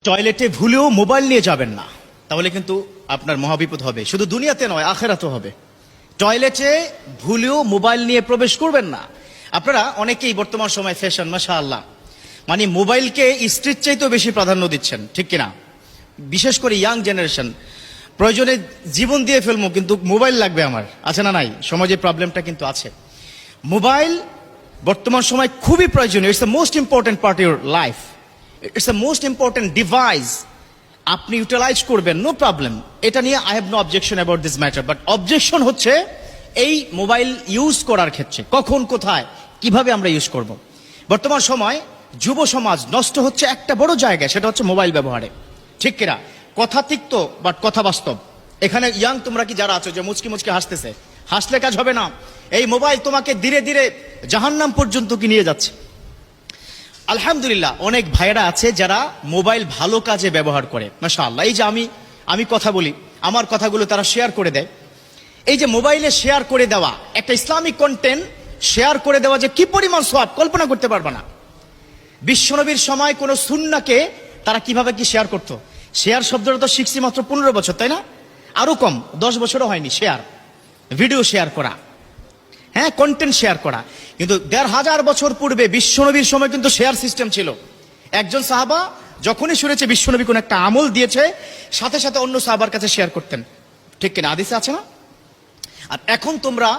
টয়লেটে ভুলেও মোবাইল নিয়ে যাবেন না, তাহলে কিন্তু আপনার মহাবিপদ হবে। শুধু দুনিয়াতে নয়, আখেরাতেও হবে। টয়লেটে ভুলেও মোবাইল নিয়ে প্রবেশ করবেন না। আপনারা অনেকেই বর্তমান সময় ফ্যাশন, মাশাআল্লাহ, মানে মোবাইলকে স্ত্রীর চাইতেও বেশি প্রাধান্য দিচ্ছেন, ঠিক কিনা? বিশেষ করে ইয়াং জেনারেশন, প্রয়োজনে জীবন দিয়ে ফেলবো কিন্তু মোবাইল লাগবে আমার, আছে না নাই? সমাজে প্রবলেমটা কিন্তু আছে। মোবাইল বর্তমান সময় খুবই প্রয়োজনীয়। It's the most important part your life, it's the most important device. আপনি ইউটিলাইজ করবেন, নো প্রবলেম, এটা নিয়ে I have no objection about this matter. But objection হচ্ছে এই মোবাইল ইউজ করার ক্ষেত্রে, কখন, কোথায়, কিভাবে আমরা ইউজ করব। বর্তমান সময় যুব সমাজ নষ্ট হচ্ছে একটা বড় জায়গায়, সেটা হচ্ছে মোবাইল ব্যবহারে, ঠিক কিনা? কথা তিক্ত বাট কথা বাস্তব। এখানে ইয়াং তোমরা কি যারা আছো যে মুচকি মুচকি হাসতেছে, হাসলে কাজ হবে না। এই মোবাইল তোমাকে ধীরে ধীরে জাহান্নাম পর্যন্ত কি নিয়ে যাচ্ছে। আলহামদুলিল্লাহ, অনেক ভাইয়েরা আছে যারা মোবাইল ভালো কাজে ব্যবহার করে, মাশাআল্লাহ। এই যে আমি কথা বলি, আমার কথাগুলো তারা শেয়ার করে দেয়। এই যে মোবাইলে শেয়ার করে দেওয়া, একটা ইসলামিক কন্টেন্ট শেয়ার করে দেওয়া যে কি পরিমাণ সওয়াব কল্পনা করতে পারবে না। বিশ্বনবীর সময় কোন সুন্নাহকে তারা কিভাবে কি শেয়ার করত। শেয়ার শব্দটা তো শিখছি মাত্র 15 বছর, তাই না? আরো কম, 10 বছরও হয়নি। শেয়ার, ভিডিও শেয়ার করা, হ্যাঁ, কন্টেন্ট শেয়ার করা। কিন্তু 1500 বছর পূর্বে বিশ্বনবীর সময় কিন্তু শেয়ার সিস্টেম ছিল। একজন সাহাবা যখনই শুনেছে বিশ্বনবী কোন একটা আমল দিয়েছে, সাথে সাথে অন্য সাহাবার কাছে শেয়ার করতেন, ঠিক কিনা? হাদিসে আছে না? আর এখন তোমরা,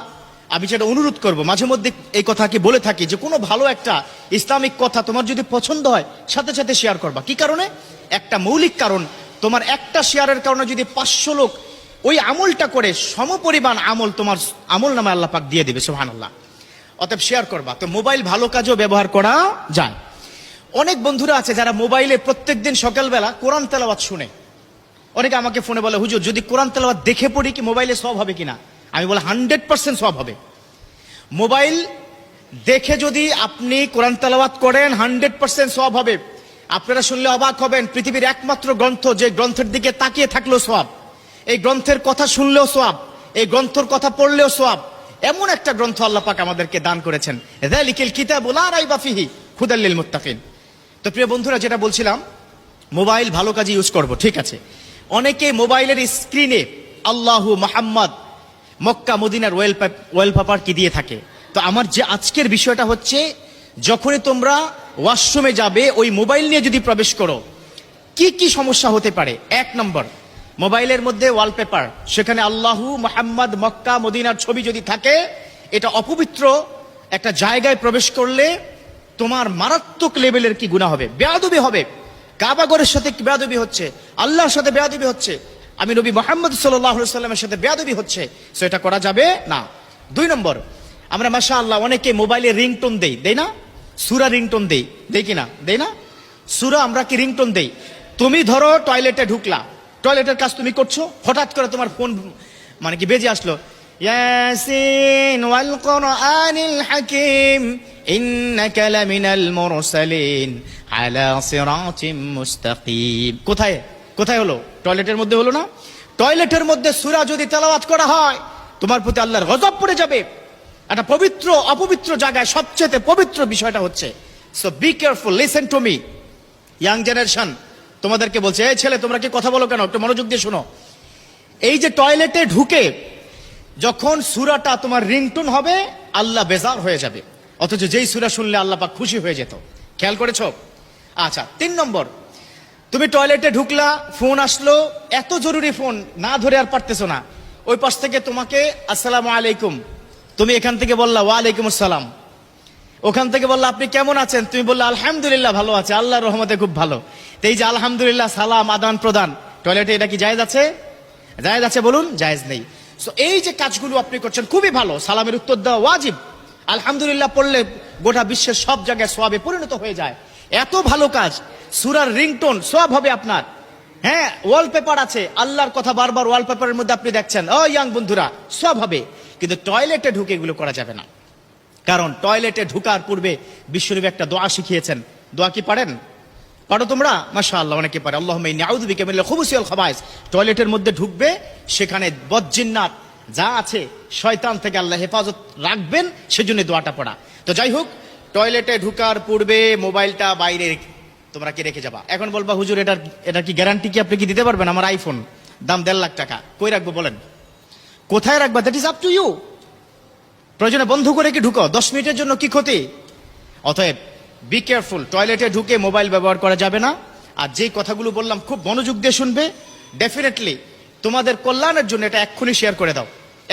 আমি যেটা অনুরোধ করব, মাঝে মধ্যে এই কথা কি বলে থাকি যে কোনো ভালো একটা ইসলামিক কথা তোমার যদি পছন্দ হয়, সাথে সাথে শেয়ার করবা। কি কারণে? একটা মৌলিক কারণ, তোমার একটা শেয়ারের কারণে যদি 500 লোক ওই আমলটা করে, সমপরিমাণ আমল তোমার আমল নামে আল্লাহ পাক দিয়ে দিবে, সুবহানাল্লাহ। অতএব শেয়ার করবা। তো মোবাইল ভালো কাজেও ব্যবহার করা যায়। অনেক বন্ধুরা আছে যারা মোবাইলে প্রত্যেকদিন সকালবেলা কোরআন তেলাওয়াত শুনে। অনেকে আমাকে ফোনে বলে, হুজুর যদি কোরআন তেলাওয়াত দেখে পড়ি কি মোবাইলে সওয়াব হবে কিনা? আমি বলি 100% সওয়াব হবে। মোবাইল দেখে যদি আপনি কোরআন তেলাওয়াত করেন 100% সওয়াব হবে। আপনারা শুনলে অবাক হবেন, পৃথিবীর একমাত্র গ্রন্থ যে গ্রন্থের দিকে তাকিয়ে থাকলেও সওয়াব, এই গ্রন্থের কথা শুনলেও সওয়াব, এই গ্রন্থের কথা পড়লেও সওয়াব। এমন একটা গ্রন্থ আল্লাহ পাক আমাদেরকে দান করেছেন, যালিকাল কিতাবু লা রাইবা ফিহি হুদাল লিল মুত্তাকিন। তো প্রিয় বন্ধুরা, যেটা বলছিলাম, মোবাইল ভালো কাজে ইউজ করব, ঠিক আছে। অনেকে মোবাইলের স্ক্রিনে আল্লাহু মুহাম্মদ, মক্কা মদিনার ওয়ালপেপার কি দিয়ে থাকে। তো আমার যে আজকের বিষয়টা হচ্ছে, যখনই তোমরা ওয়াশরুমে যাবে, ওই মোবাইল নিয়ে যদি প্রবেশ করো, কি কি সমস্যা হতে পারে। 1 নম্বর, মোবাইলের মধ্যে ওয়ালপেপার, সেখানে আল্লাহু মুহাম্মদ মক্কা মদিনার ছবি যদি থাকে, এটা অপবিত্র একটা জায়গায় প্রবেশ করলে তোমার মারাত্মক লেভেলের কি গুনাহ হবে, বেয়াদবি হবে। কাবাগরের সাথে বেয়াদবি হচ্ছে, আল্লাহর সাথে বেয়াদবি হচ্ছে, আমি নবী মুহাম্মদ সাল্লাল্লাহু আলাইহি সাল্লামের সাথে বেয়াদবি হচ্ছে। সো এটা করা যাবে না। 2 নম্বর, আমরা মাশাআল্লাহ অনেকে মোবাইলে রিংটোন দেই না? সূরা রিংটোন দেই কিনা? দেই না? সূরা আমরা কি রিংটোন দেই? তুমি ধরো টয়লেটে ঢুকলা, টয়লেটের কাজ তুমি করছো, হঠাৎ করে তোমার ফোন মানে কি বেজে আসলো, ইয়াসিন ওয়াল কুরআনিল হাকিম ইন্নাকা লামিনাল মুরসালিন আলা সিরাতিম মুস্তাকিম। কোথায় হলো? টয়লেটের মধ্যে হলো না? টয়লেটের মধ্যে সূরা যদি তেলাওয়াত করা হয়, তোমার প্রতি আল্লাহর গজব পড়ে যাবে। একটা পবিত্র অপবিত্র জায়গায় সবচেয়ে পবিত্র বিষয়টা হচ্ছে। So be careful, listen to me, young generation, তোমাদেরকে বলছে, এই ছেলে তোমরা কি কথা বলো কেন? একটু মনোযোগ দিয়ে শোনো। এই যে টয়লেটে ঢুকে যখন সূরাটা তোমার রিংটোন হবে, আল্লাহ বেজার হয়ে যাবে, অথচ যেই সূরা শুনলে আল্লাহ পাক খুশি হয়ে যেত। খেয়াল করেছো? আচ্ছা, 3 নম্বর, তুমি টয়লেটে ঢুকলা, ফোন আসলো, এত জরুরি ফোন, না ধরে আর পারতেছো না, ওই পাশ থেকে তোমাকে আসসালামু আলাইকুম, তুমি এখান থেকে বললা ওয়ালাইকুম আসসালাম, ওখান থেকে বললা আপনি কেমন আছেন, তুমি বললা আলহামদুলিল্লাহ ভালো আছে, আল্লাহর রহমতে খুব ভালো। তো এই যে আলহামদুলিল্লাহ সালাম আদান প্রদান টয়লেটে, এটা কি জায়েজ আছে? জায়েজ আছে বলুন? জায়েজ নেই। সো এই যে কাজগুলো আপনি করছেন খুবই ভালো, সালামের উত্তর দেওয়া ওয়াজিব, আলহামদুলিল্লাহ পড়লে গোটা বিশ্বের সব জায়গায় সওয়াবে পরিণত হয়ে যায়। এত ভালো কাজ, সূরার রিংটোন সওয়াব হবে আপনার। হ্যাঁ, ওয়ালপেপার আছে, আল্লাহর কথা বারবার ওয়ালপেপারের মধ্যে আপনি দেখছেন, ও ইয়াং বন্ধুরা, সওয়াব হবে। কিন্তু টয়লেটে ঢুকে এগুলো করা যাবে না। কারণ টয়লেটে ঢুকার পূর্বে বিশ্বনবী একটা দোয়া শিখিয়েছেন। দোয়া কি পারেন? পারো তোমরা? মাশাআল্লাহ, অনেকে পারে। আল্লাহুম্মা ইন্নী আউযু বিকা মিনাল খুবুসি ওয়াল খাবায়েস। টয়লেটের মধ্যে ঢুকবে, সেখানে বদজিন্নাত যা আছে, শয়তান থেকে আল্লাহ হেফাজত রাখবেন, সেজন্য দোয়াটা পড়া। তো যাই হোক, টয়লেটে ঢুকার পূর্বে মোবাইলটা বাইরে তোমরা কি রেখে যাবা। এখন বলবা হুজুর এটা কি গ্যারান্টি কি আপনি কি দিতে পারবেন? আমার আইফোন দাম 1.5 লাখ টাকা, কই রাখবো বলেন, কোথায় রাখবা, that is up to you. প্রয়োজনে বন্ধ করে কি ঢুকো, 10 মিনিটের জন্য কি ক্ষতি। অতএব বি কেয়ারফুল, টয়লেটে ঢুকে মোবাইল ব্যবহার করা যাবে না। আর যেই কথাগুলো বললাম খুব মনোযোগ দিয়ে শুনবে, ডেফিনেটলি তোমাদের কল্যাণের জন্য এটা এক্ষুনি শেয়ার করে দাও,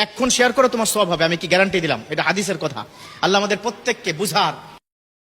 এক্ষুন শেয়ার করো, তোমার সওয়াব হবে, আমি কি গ্যারান্টি দিলাম, এটা হাদিসের কথা। আল্লাহ আমাদের প্রত্যেককে বুঝার